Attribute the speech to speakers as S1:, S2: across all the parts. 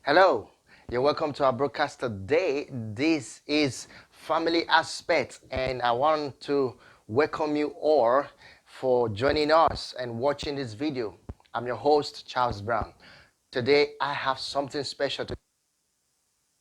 S1: Hello, you're welcome to our broadcast today. This is Family Aspect, and I want to welcome you all for joining us and watching this video. I'm your host, Charles Brown. Today, I have something special to.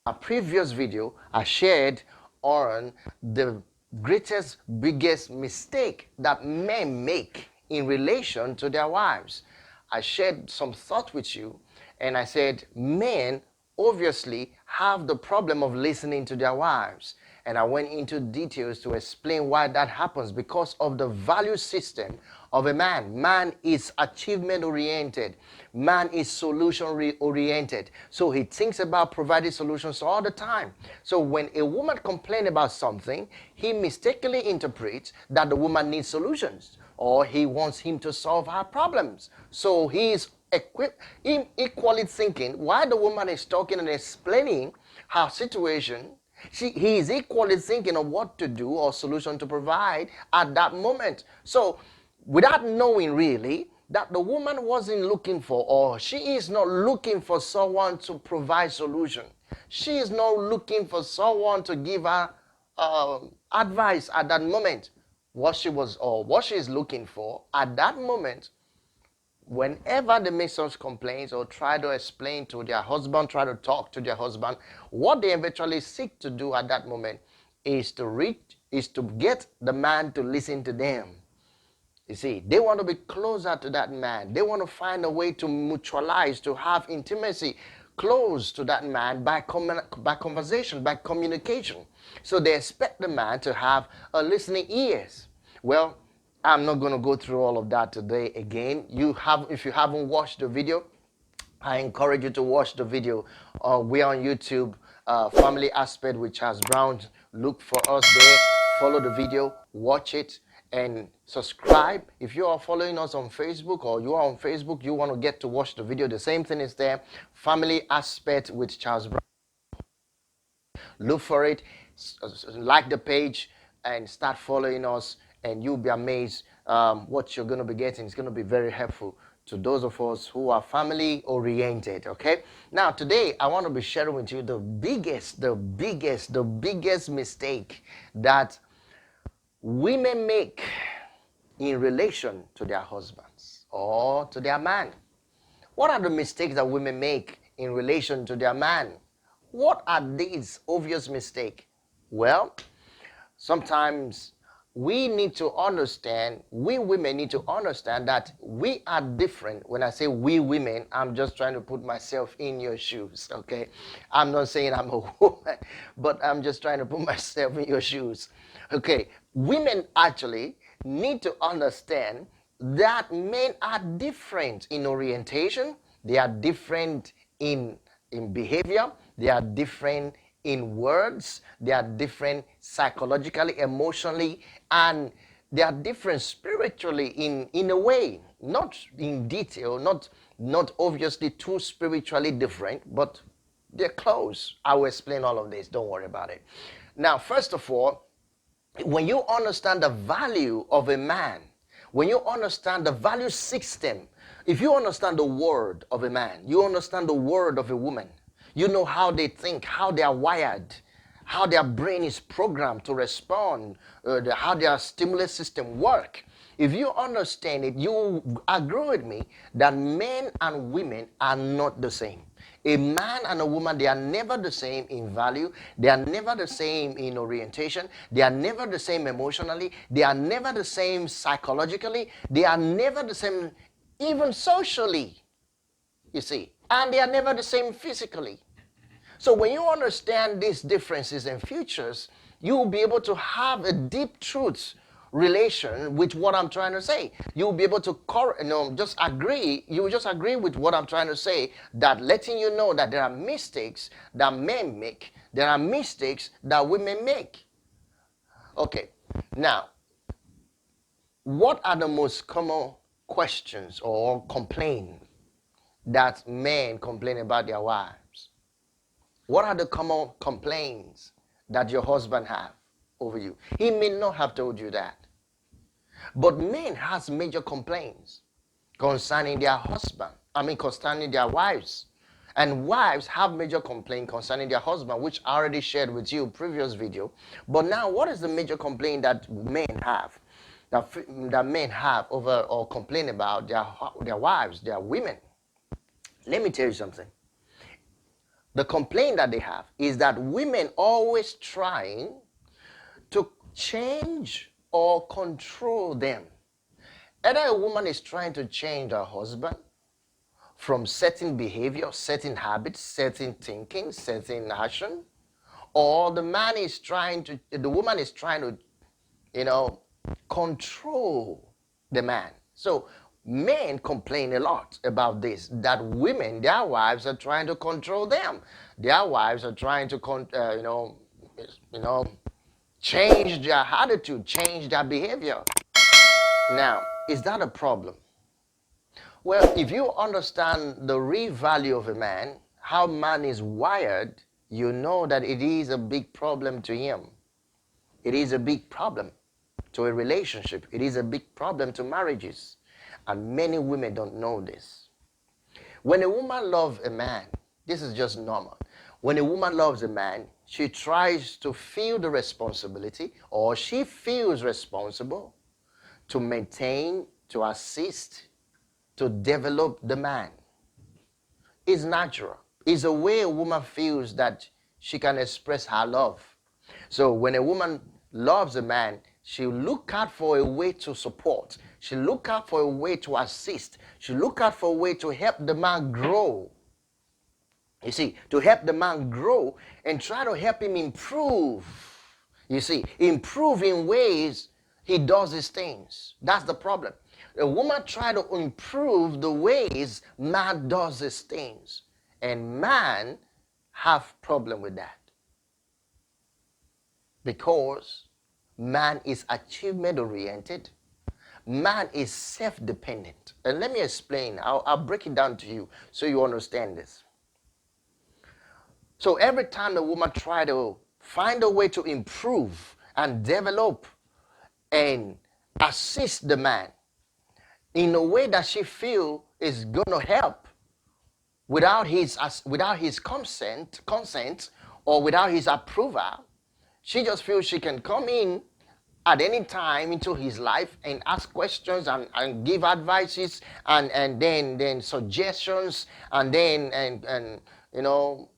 S1: A previous video, I shared on the greatest, biggest mistake that men make in relation to their wives. I shared some thought with you, and I said men obviously have the problem of listening to their wives. And I went into details to explain why that happens because of the value system of a man. Man is achievement oriented. Man is solution oriented. So he thinks about providing solutions all the time. So when a woman complains about something, he mistakenly interprets that the woman needs solutions or he wants him to solve her problems. So he is equally thinking while the woman is talking and explaining her situation, he is equally thinking of what to do or solution to provide at that moment. So without knowing really that the woman wasn't looking for, or she is not looking for someone to provide solution. She is not looking for someone to give her advice at that moment. What she was, or what she is looking for at that moment, whenever they make such complaints or try to explain to their husband, try to talk to their husband, what they eventually seek to do at that moment is to get the man to listen to them. You see, they want to be closer to that man. They want to find a way to mutualize, to have intimacy close to that man by conversation, by communication. So they expect the man to have a listening ears. Well, I'm not going to go through all of that today again. If you haven't watched the video, I encourage you to watch the video. We're on YouTube, Family Aspect with Charles Brown. Look for us there. Follow the video, watch it, and subscribe. If you are following us on Facebook or you are on Facebook, you want to get to watch the video, the same thing is there. Family Aspect with Charles Brown. Look for it, like the page, and start following us, and you'll be amazed what you're going to be getting. It's going to be very helpful to those of us who are family oriented. Okay, now today I want to be sharing with you the biggest mistake that women make in relation to their husbands or to their man. What are the mistakes that women make in relation to their man? What are these obvious mistakes? Well, sometimes we need to understand, we women need to understand that we are different. When I say we women, I'm just trying to put myself in your shoes, okay? I'm not saying I'm a woman, but I'm just trying to put myself in your shoes. Okay, women actually need to understand that men are different in orientation, they are different in behavior, they are different in words, they are different psychologically, emotionally, and they are different spiritually in a way, not in detail, not obviously too spiritually different, but they're close. I will explain all of this, don't worry about it. Now, first of all, when you understand the value of a man, when you understand the value system, if you understand the word of a man, you understand the word of a woman, you know how they think, how they are wired, how their brain is programmed to respond, how their stimulus system work. If you understand it, you agree with me that men and women are not the same. A man and a woman, they are never the same in value. They are never the same in orientation. They are never the same emotionally. They are never the same psychologically. They are never the same even socially, you see. And they are never the same physically. So when you understand these differences and features, you will be able to have a deep truth relation with what I'm trying to say. You'll be able to just agree. You will just agree with what I'm trying to say, that letting you know that there are mistakes that men make, there are mistakes that women make. Okay, now, what are the most common questions or complaints that men complain about their wives? What are the common complaints that your husband have over you? He may not have told you that. But men has major complaints concerning their husband. Concerning their wives. And wives have major complaint concerning their husband, which I already shared with you previous video. But now, what is the major complaint that men have? That men have over or complain about their wives, their women. Let me tell you something. The complaint that they have is that women always trying to change or control them. Either a woman is trying to change her husband from certain behavior, certain habits, certain thinking, certain action, or the woman is trying to, you know, control the man. So men complain a lot about this, that women, their wives are trying to control them. Their wives are trying to, you know, change their attitude, change their behavior. Now, is that a problem? Well, if you understand the real value of a man, how man is wired, you know that it is a big problem to him. It is a big problem to a relationship. It is a big problem to marriages. And many women don't know this. When a woman loves a man, this is just normal. When a woman loves a man, she tries to feel the responsibility, or she feels responsible to maintain, to assist, to develop the man. It's natural. It's a way a woman feels that she can express her love. So when a woman loves a man, she'll look out for a way to support. She'll look out for a way to assist. She'll look out for a way to help the man grow. You see, to help the man grow and try to help him improve. You see, improve in ways he does his things. That's the problem. A woman try to improve the ways man does his things. And man have problem with that. Because man is achievement oriented. Man is self-dependent. And let me explain. I'll break it down to you so you understand this. So every time the woman try to find a way to improve and develop and assist the man in a way that she feel is going to help without his consent or without his approval, she just feels she can come in at any time into his life and ask questions and give advices and then suggestions and then and you know,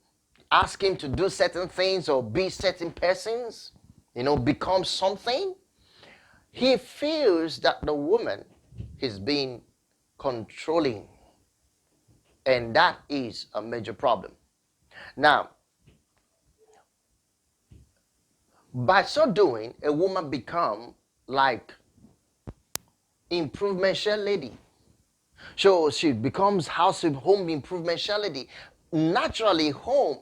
S1: ask him to do certain things or be certain persons, you know, become something. He feels that the woman is being controlling, and that is a major problem. Now, by so doing, a woman become like improvement shell lady. So she becomes home improvement shell lady. Naturally,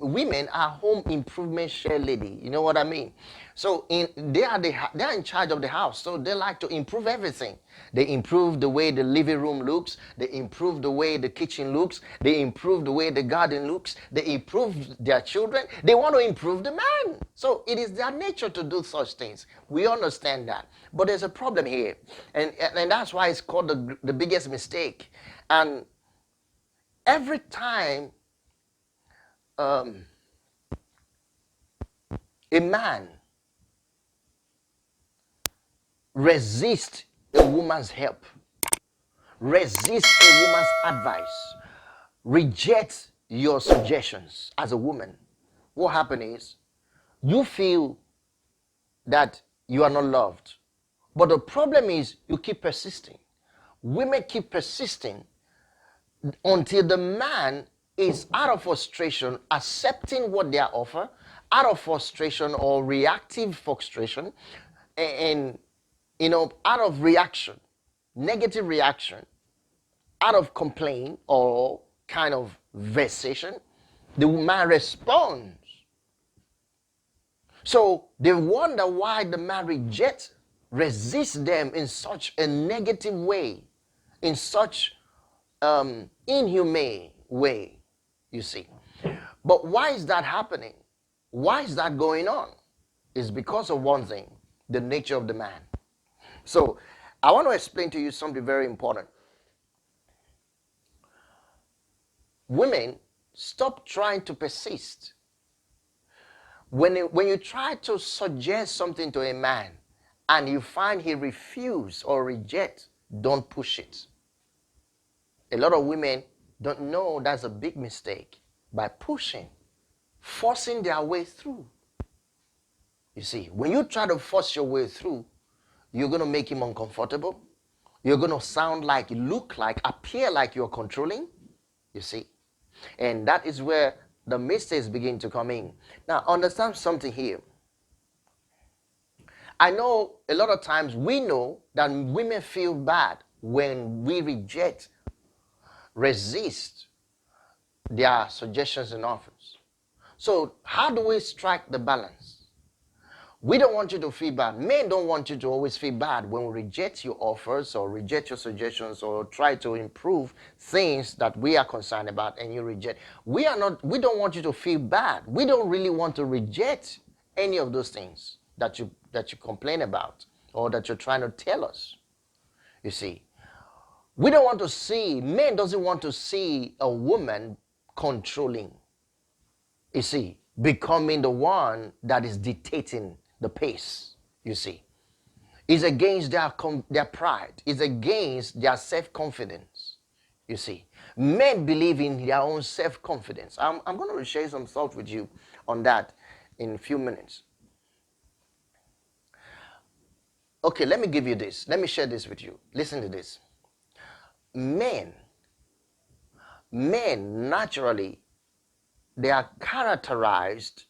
S1: women are home improvement shell lady. You know what I mean? So they are in charge of the house. So they like to improve everything. They improve the way the living room looks. They improve the way the kitchen looks. They improve the way the garden looks. They improve their children. They want to improve the man. So it is their nature to do such things. We understand that. But there's a problem here. And that's why it's called the biggest mistake. And every time a man resist a woman's help, resist a woman's advice, reject your suggestions as a woman, what happens is you feel that you are not loved. But the problem is you keep persisting. Women keep persisting until the man is out of frustration, accepting what they are offered, out of frustration or reactive frustration, and you know, out of reaction, negative reaction, out of complaint or kind of vexation, the man responds. So they wonder why the man resists them in such a negative way, in such inhumane way, you see. But why is that happening? Why is that going on? It's because of one thing, the nature of the man. So I want to explain to you something very important. Women Stop trying to persist. When you try to suggest something to a man and you find he refuses or rejects, don't push it. A lot of women don't know that's a big mistake by pushing, forcing their way through. You see, when you try to force your way through, you're going to make him uncomfortable. You're going to sound like, look like, appear like you're controlling. You see, and that is where the mistakes begin to come in. Now, understand something here. I know a lot of times we know that women feel bad when we reject, resist their suggestions and offers. So, how do we strike the balance? We don't want you to feel bad. Men don't want you to always feel bad when we reject your offers or reject your suggestions or try to improve things that we are concerned about and you reject. We don't want you to feel bad. We don't really want to reject any of those things that you complain about or that you're trying to tell us. You see, we don't want to see, men doesn't want to see a woman controlling. You see, becoming the one that is dictating the pace, you see. It's against their pride. It's against their self-confidence, you see. Men believe in their own self-confidence. I'm going to share some thoughts with you on that in a few minutes. Okay, let me give you this. Let me share this with you. Listen to this. Men naturally, they are characterized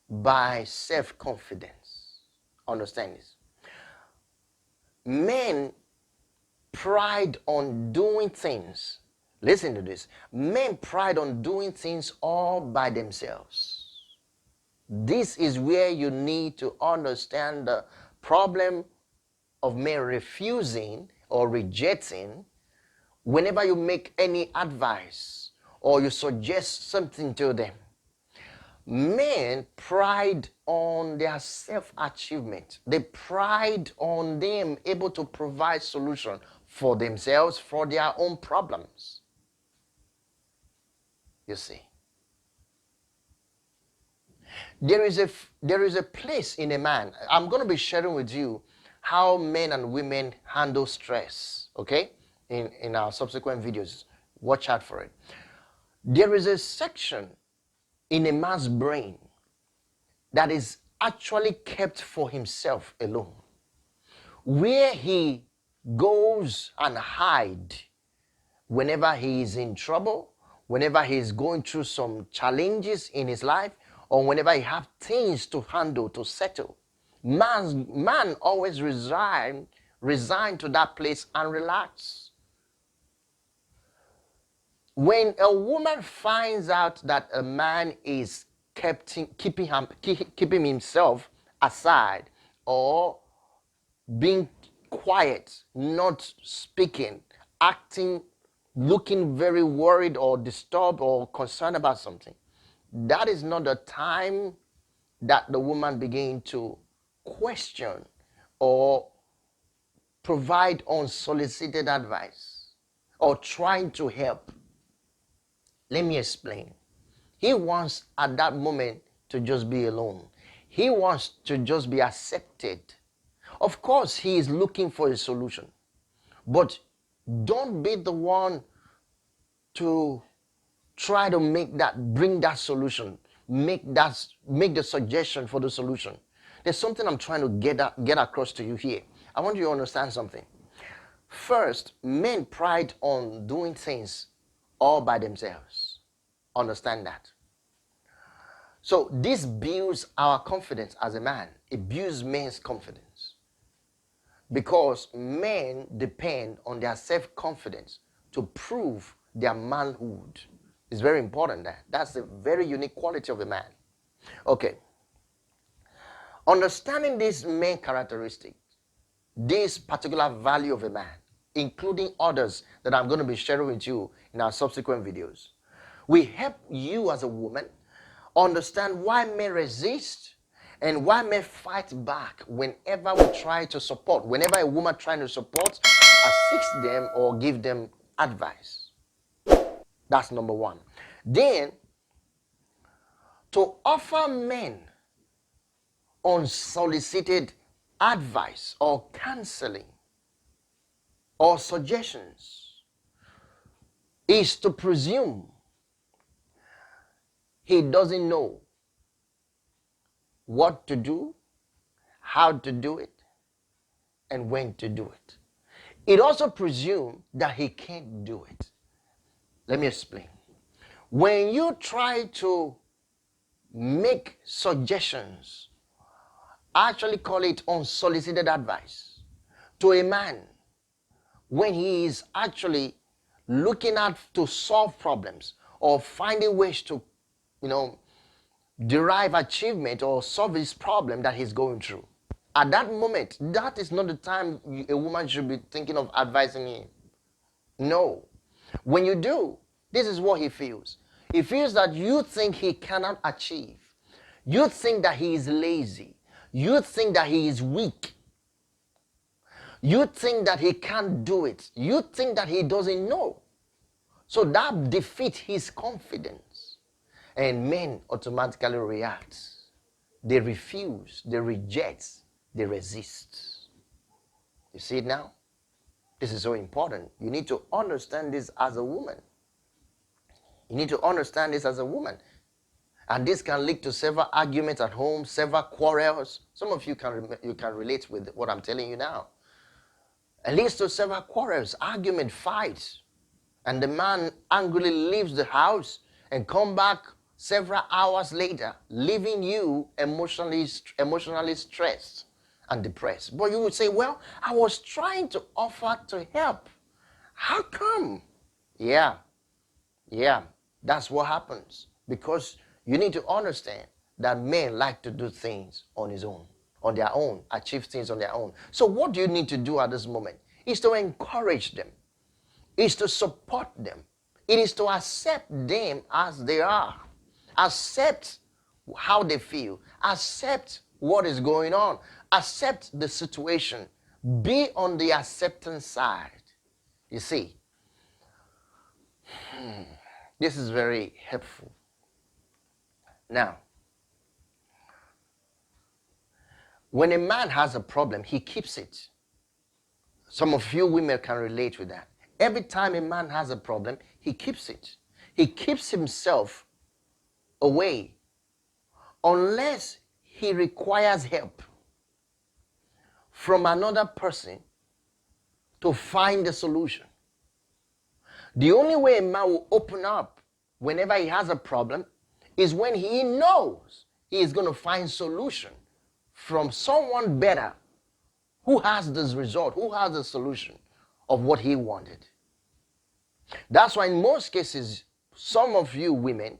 S1: by self-confidence. Understand this. Men pride on doing things. Listen to this. Men pride on doing things all by themselves. This is where you need to understand the problem of men refusing or rejecting whenever you make any advice or you suggest something to them. Men pride on their self-achievement. They pride on them able to provide solution for themselves, for their own problems. You see. There is a place in a man. I'm going to be sharing with you how men and women handle stress, okay? In our subsequent videos. Watch out for it. There is a section in a man's brain that is actually kept for himself alone, where he goes and hides whenever he is in trouble, whenever he is going through some challenges in his life, or whenever he have things to handle, to settle. Man always resign to that place and relax. When a woman finds out that a man is keeping himself aside or being quiet, not speaking, acting, looking very worried or disturbed or concerned about something, that is not the time that the woman begins to question or provide unsolicited advice or trying to help. Let me explain. He wants at that moment to just be alone. He wants to just be accepted. Of course, he is looking for a solution. But don't be the one to try to bring that solution, make the suggestion for the solution. There's something I'm trying to get across to you here. I want you to understand something. First, men pride on doing things all by themselves. Understand that. So this builds our confidence as a man. It builds men's confidence. Because men depend on their self-confidence to prove their manhood. It's very important that. That's a very unique quality of a man. Okay. Understanding this main characteristic, this particular value of a man, including others that I'm going to be sharing with you in our subsequent videos, will help you as a woman understand why men resist and why men fight back whenever we try to support, whenever a woman trying to support, assist them or give them advice. That's number one. Then, to offer men unsolicited advice or counseling or suggestions is to presume he doesn't know what to do, how to do it, and when to do it. It also presumes that he can't do it. Let me explain. When you try to make suggestions, I actually call it unsolicited advice, to a man when he is actually looking at to solve problems or finding ways to, you know, derive achievement or solve his problem that he's going through. At that moment, that is not the time a woman should be thinking of advising him. No. When you do, this is what he feels. He feels that you think he cannot achieve. You think that he is lazy. You think that he is weak. You think that he can't do it. You think that he doesn't know. So that defeats his confidence. And men automatically react. They refuse, they reject, they resist. You see it now? This is so important. You need to understand this as a woman. You need to understand this as a woman. And this can lead to several arguments at home, several quarrels. Some of you can relate with what I'm telling you now. It leads to several quarrels, argument, fights. And the man angrily leaves the house and come back several hours later, leaving you emotionally stressed and depressed. But you would say, well, I was trying to offer to help. How come? Yeah, that's what happens. Because you need to understand that men like to do things on their own, achieve things on their own. So what do you need to do at this moment? Is to encourage them. Is to support them. It is to accept them as they are. Accept how they feel. Accept what is going on. Accept the situation. Be on the acceptance side. You see, this is very helpful. Now, when a man has a problem, he keeps it. Some of you women can relate with that. Every time a man has a problem, he keeps it. He keeps himself away unless he requires help from another person to find the solution. The only way a man will open up whenever he has a problem is when he knows he is going to find solution from someone better who has this result, who has the solution of what he wanted. That's why in most cases, some of you women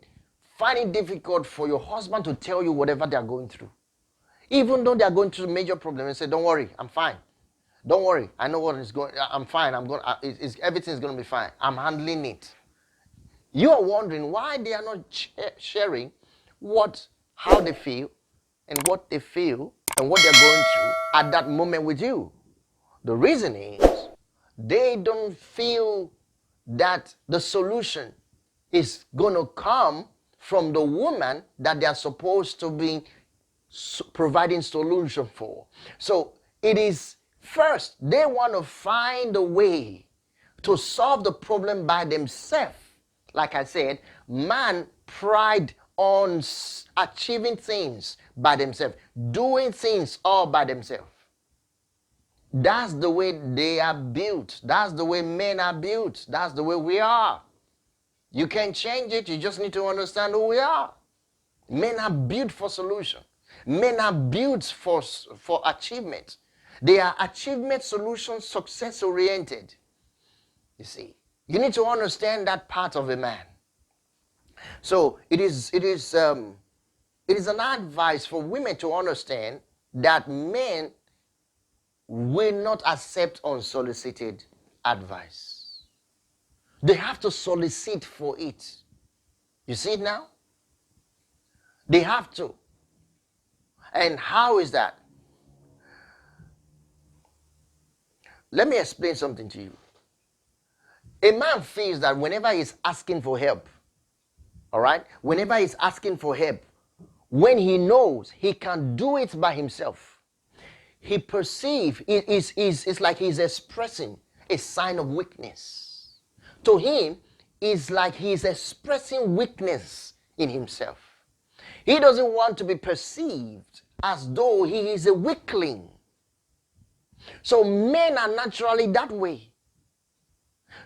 S1: find it difficult for your husband to tell you whatever they are going through. Even though they are going through a major problem, and say, don't worry, I'm fine. Don't worry, I know what is going, I'm fine, everything's going to be fine. I'm handling it. You are wondering why they are not sharing how they feel and what they feel and what they're going through at that moment with you. The reason is they don't feel that the solution is going to come from the woman that they are supposed to be providing solution for. So it is first, they want to find a way to solve the problem by themselves. Like I said, man pride on achieving things by themselves, doing things all by themselves. That's the way they are built. That's the way men are built. That's the way we are. You can't change it. You just need to understand who we are. Men are built for solution. Men are built for achievement. They are achievement, solution, success oriented. You see, you need to understand that part of a man. So it is an advice for women to understand that men will not accept unsolicited advice. They have to solicit for it. You see it now? They have to. And how is that? Let me explain something to you. A man feels that whenever he's asking for help, all right, whenever he's asking for help, when he knows he can do it by himself, he perceives it's like he's expressing a sign of weakness. To him, it's like he's expressing weakness in himself. He doesn't want to be perceived as though he is a weakling. So men are naturally that way.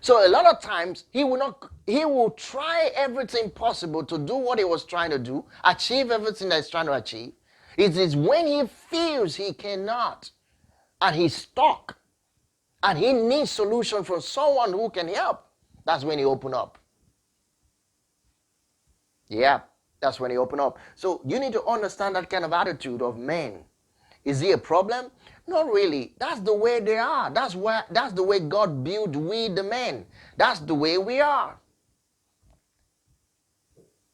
S1: So a lot of times he will try everything possible to do what he was trying to do, achieve everything that he's trying to achieve. It is when he feels he cannot and he's stuck and he needs solution from someone who can help, that's when he open up. Yeah, that's when he open up. So you need to understand that kind of attitude of men. Is he a problem? Not really. That's the way they are. That's the way God built we the men. That's the way we are.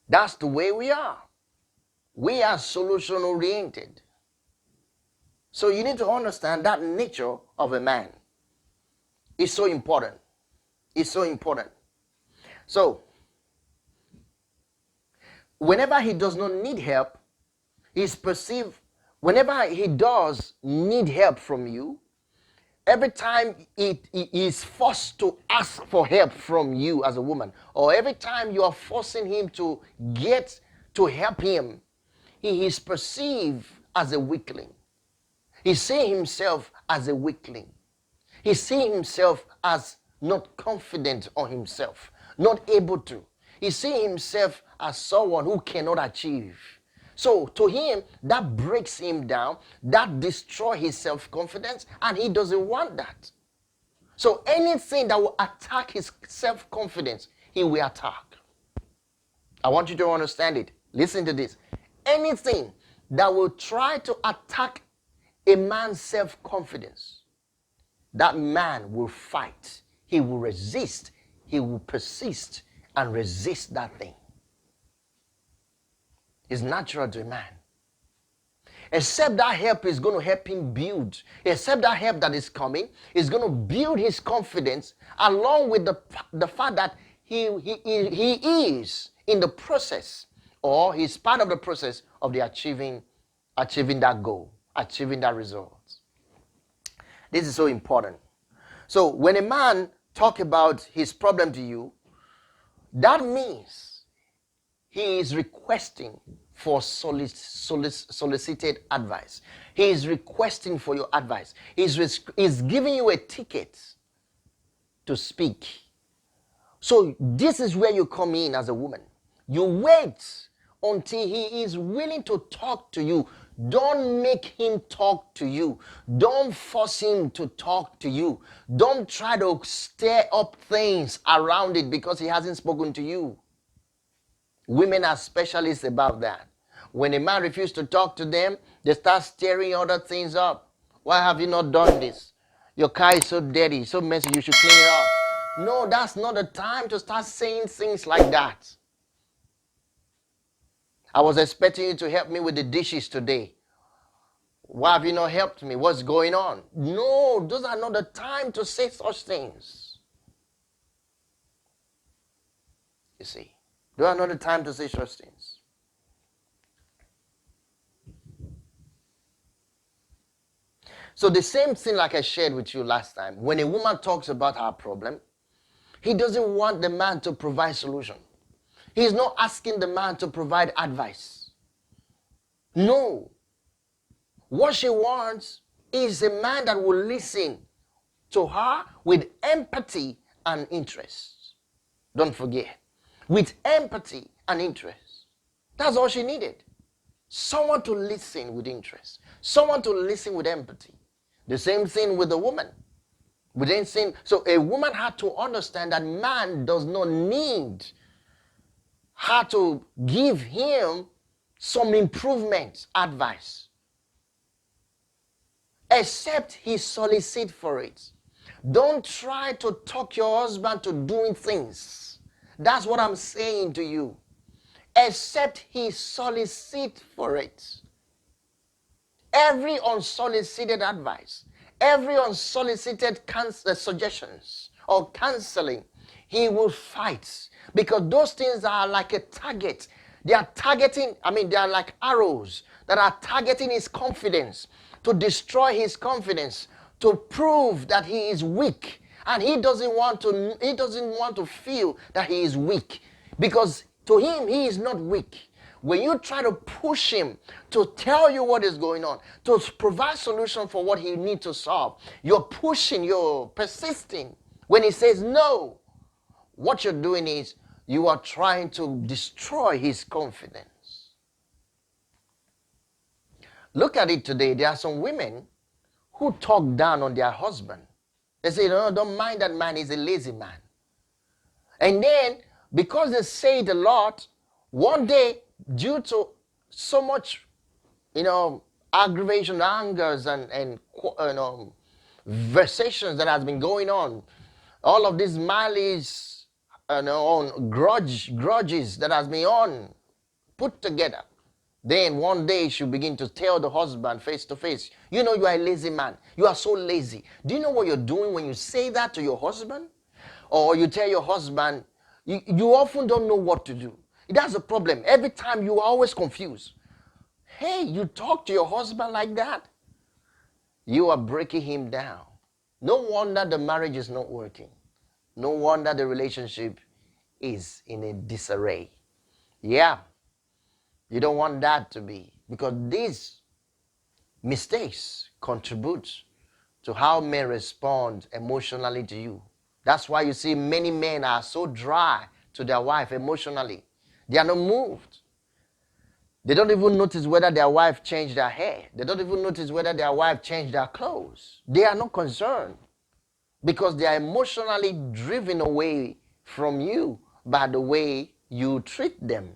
S1: That's the way we are. We are solution oriented. So you need to understand that nature of a man. It's so important. It's so important. So whenever he does not need help, he's perceived. Whenever he does need help from you, every time he is forced to ask for help from you as a woman, or every time you are forcing him to get to help him, he is perceived as a weakling. He sees himself as a weakling. He sees himself as not confident on himself, not able to. He sees himself as someone who cannot achieve. So to him, that breaks him down, that destroys his self-confidence, and he doesn't want that. So anything that will attack his self-confidence, he will attack. I want you to understand it. Listen to this. Anything that will try to attack a man's self-confidence, that man will fight. He will resist. He will persist and resist that thing. It's natural to a man. Except that help is going to help him build. Except that help that is coming is going to build his confidence, along with the fact that he is in the process, or he's part of the process of the achieving that goal, achieving that result. This is so important. So when a man talks about his problem to you, that means he is requesting for solicited advice. He is requesting for your advice. He's giving you a ticket to speak. So this is where you come in as a woman. You wait until he is willing to talk to you. Don't make him talk to you. Don't force him to talk to you. Don't try to stir up things around it because he hasn't spoken to you. Women are specialists about that. When a man refuses to talk to them, they start stirring other things up. Why have you not done this? Your car is so dirty, so messy, you should clean it up. No, that's not the time to start saying things like that. I was expecting you to help me with the dishes today. Why have you not helped me? What's going on? No, those are not the time to say such things. You see. There are not the time to say such things. So the same thing like I shared with you last time. When a woman talks about her problem, he doesn't want the man to provide solution. He's not asking the man to provide advice. No. What she wants is a man that will listen to her with empathy and interest. Don't forget. With empathy and interest. That's all she needed. Someone to listen with interest. Someone to listen with empathy. The same thing with the woman. So a woman had to understand that man does not need her to give him some improvement advice. Except he solicits for it. Don't try to talk your husband to doing things. That's what I'm saying to you. Except he solicits for it. Every unsolicited advice, every unsolicited suggestions or counseling, he will fight, because those things are like a target. They are targeting, they are like arrows that are targeting his confidence, to destroy his confidence, to prove that he is weak. And he doesn't want to feel that he is weak, because to him he is not weak. When you try to push him to tell you what is going on, to provide solution for what he needs to solve, you're pushing, you're persisting. When he says no, what you're doing is you are trying to destroy his confidence. Look at it today. There are some women who talk down on their husband. They say, no, don't mind that man, he's a lazy man. And then, because they say it a lot, one day, due to so much, aggravation, angers, and conversations that has been going on, all of these malice, on grudges that has been put together. Then one day she'll begin to tell the husband face to face, you are a lazy man. You are so lazy. Do you know what you're doing when you say that to your husband? Or you tell your husband, you often don't know what to do. That's the problem. Every time you are always confused. Hey, you talk to your husband like that? You are breaking him down. No wonder the marriage is not working. No wonder the relationship is in a disarray. Yeah. You don't want that to be, because these mistakes contribute to how men respond emotionally to you. That's why you see many men are so dry to their wife emotionally. They are not moved. They don't even notice whether their wife changed their hair. They don't even notice whether their wife changed their clothes. They are not concerned, because they are emotionally driven away from you by the way you treat them,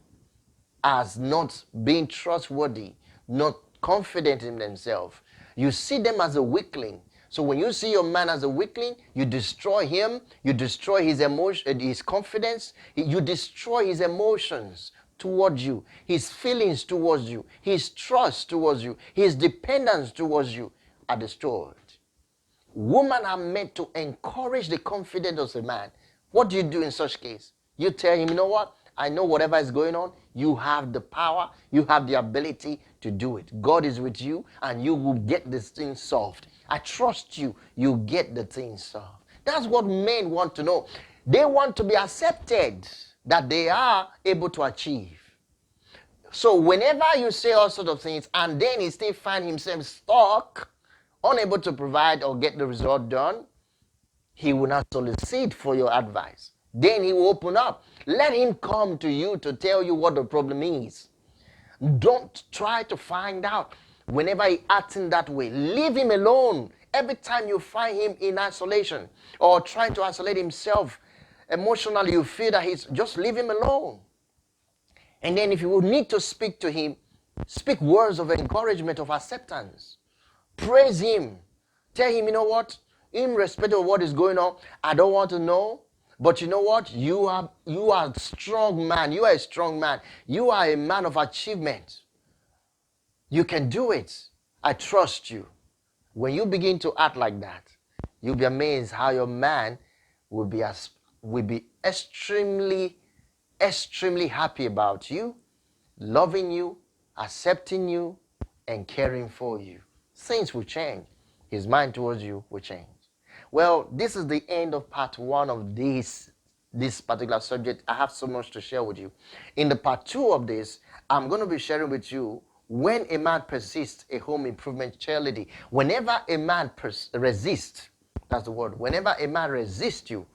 S1: as not being trustworthy, not confident in themselves. You see them as a weakling. So when you see your man as a weakling, you destroy him, you destroy his emotion, his confidence, you destroy his emotions towards you, his feelings towards you, his trust towards you, his dependence towards you are destroyed. Women are meant to encourage the confidence of a man. What do you do in such case? You tell him, you know what? I know whatever is going on, you have the power, you have the ability to do it. God is with you, and you will get this thing solved. I trust you, you get the thing solved. That's what men want to know. They want to be accepted, that they are able to achieve. So whenever you say all sorts of things, and then he still find himself stuck, unable to provide or get the result done, he will not solicit for your advice. Then he will open up. Let him come to you to tell you what the problem is. Don't try to find out whenever he acts in that way. Leave him alone. Every time you find him in isolation or trying to isolate himself emotionally, you feel that just leave him alone. And then if you will need to speak to him, speak words of encouragement, of acceptance. Praise him. Tell him, you know what? In respect of what is going on, I don't want to know. But you know what? You are a strong man. You are a strong man. You are a man of achievement. You can do it. I trust you. When you begin to act like that, you'll be amazed how your man will be extremely, extremely happy about you, loving you, accepting you, and caring for you. Things will change. His mind towards you will change. Well, this is the end of part one of this particular subject. I have so much to share with you. In the part two of this, I'm going to be sharing with you when a man persists a home improvement charity. Whenever a man resists, that's the word. Whenever a man resists you,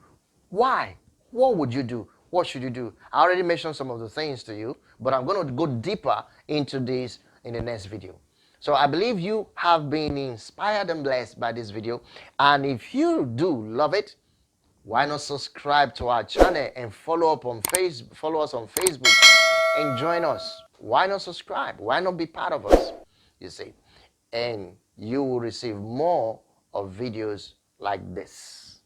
S1: why? What would you do? What should you do? I already mentioned some of the things to you, but I'm going to go deeper into this in the next video. So I believe you have been inspired and blessed by this video. And if you do love it, why not subscribe to our channel and follow us on Facebook and join us? Why not subscribe? Why not be part of us? You see, and you will receive more of videos like this.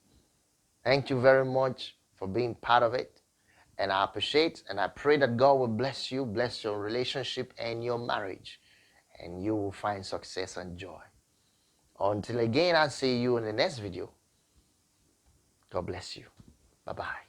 S1: Thank you very much for being part of it. And I appreciate and I pray that God will bless you, bless your relationship and your marriage. And you will find success and joy. Until again, I'll see you in the next video. God bless you. Bye-bye.